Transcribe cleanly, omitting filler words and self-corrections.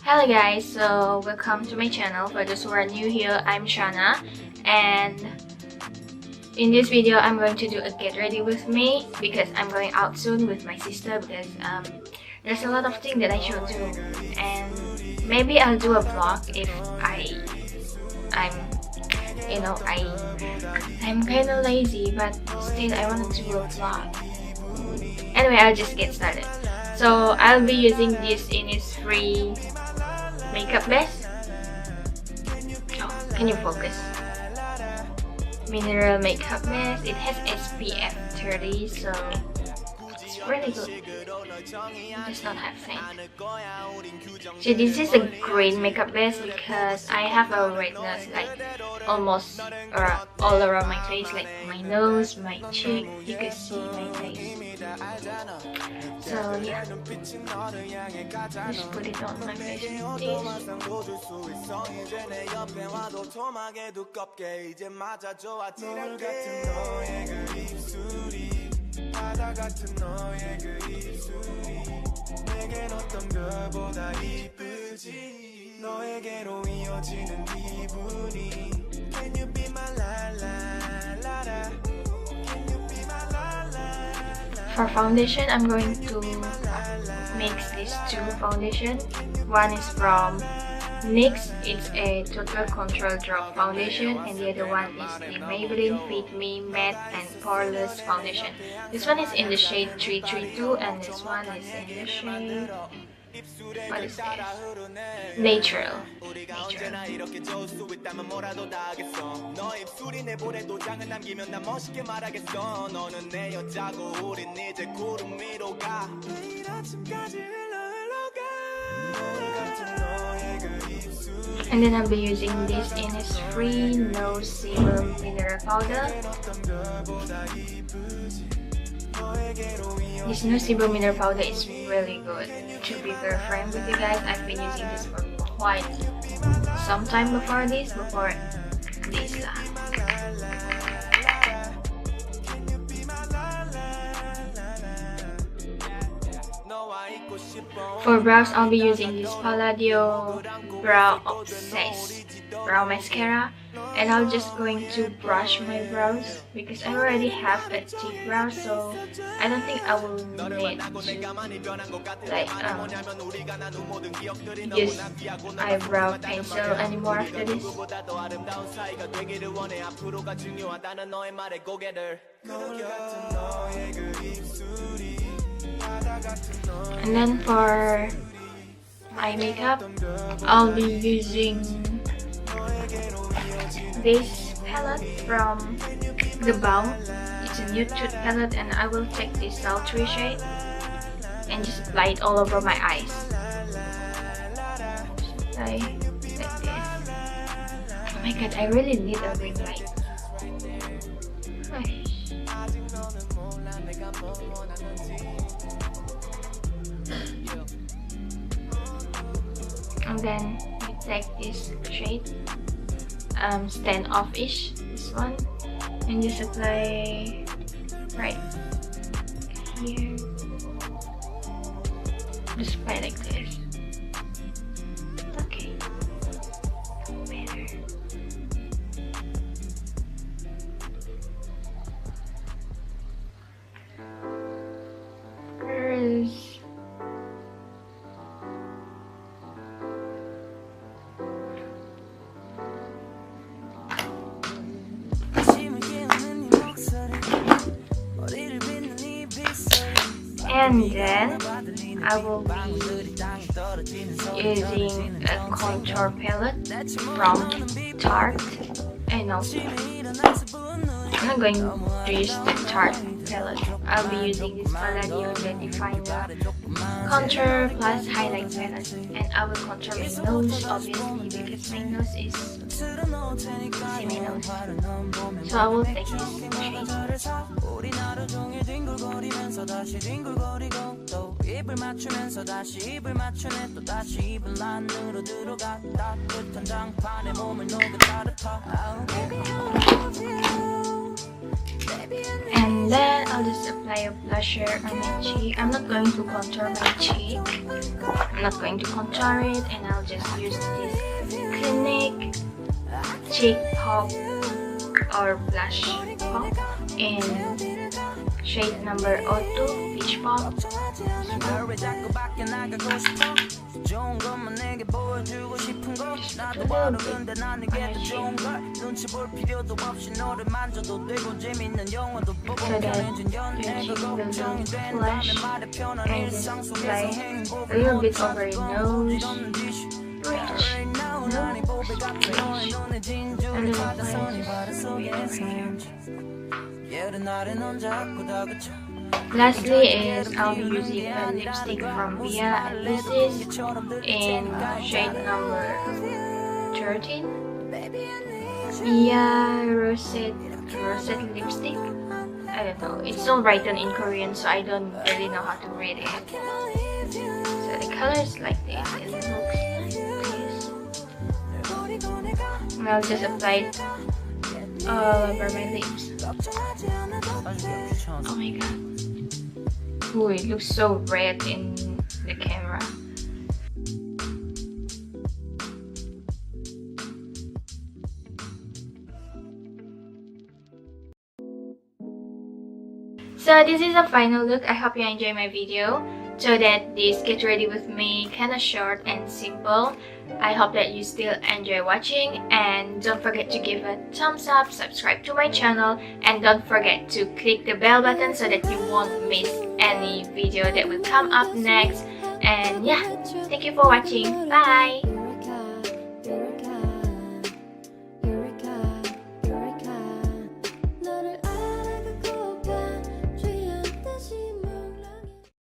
Hello guys, so welcome to my channel. For those who are new here, I'm Syana, and in this video I'm going to do a get ready with me because I'm going out soon with my sister because there's a lot of things that I should do, and maybe I'll do a vlog if I'm kind of lazy, but still I want to do a vlog. Anyway, I'll just get started. So I'll be using this Innisfree makeup base. Oh, can you focus? Mineral makeup base. It has SPF 30, so it's really good. It does not have scent. So this is a great makeup base because I have a redness like almost all around my face, like my nose, my cheek. You can see my face. So yeah, just put it on my face with For foundation, I'm going to mix these two foundations. One is from NYX, it's a Total Control Drop Foundation, and the other one is the Maybelline Fit Me Matte and Poreless Foundation. This one is in the shade 332 and this one is in the shade, what is this? Natural. And then I'll be using this Innisfree No Sebum Mineral Powder. This No Sebum Mineral Powder is really good. To be very frank with you guys, I've been using this for quite some time before this. For brows, I'll be using this Palladio Brow Obsessed brow mascara, and I'm just going to brush my brows because I already have a thick brow, so I don't think I will need to use eyebrow pencil anymore after this. And then for eye makeup, I'll be using this palette from the Balm. It's a Nud'tude palette, and I will take this sultry shade and just apply it all over my eyes. Just apply like this. Oh my god, I really need a ring light. And then you take this shade, standoff-ish, this one, and just apply right here. Just apply like this. Okay, better. And then I will be using a contour palette from Tarte, and also I'm not going to use the Tarte palette. I'll be using this Palladio Definer contour plus highlight palette, and I will contour my nose obviously because my nose is, see my nose, so I will take this shade. And then I'll just apply a blusher on my cheek. I'm not going to contour my cheek. I'm not going to contour it, and I'll just use this Clinique Cheek Pop or Blush Pop in shade number 02 Peach Pop. A little bit over your nose, Lastly is I'll be using a lipstick from Bbia, and this is in shade number 13. Bbia Rosette lipstick. I don't know. It's all written in Korean, so I don't really know how to read it. So the color is like this. It looks like this. And I'll just apply it all over my lips. Oh my god. Ooh, it looks so red in the camera. So this is a final look. I hope you enjoy my video. So that this get ready with me kinda short and simple. I hope that you still enjoy watching, and don't forget to give a thumbs up, subscribe to my channel, and don't forget to click the bell button so that you won't miss any video that will come up next. And yeah, thank you for watching. Bye!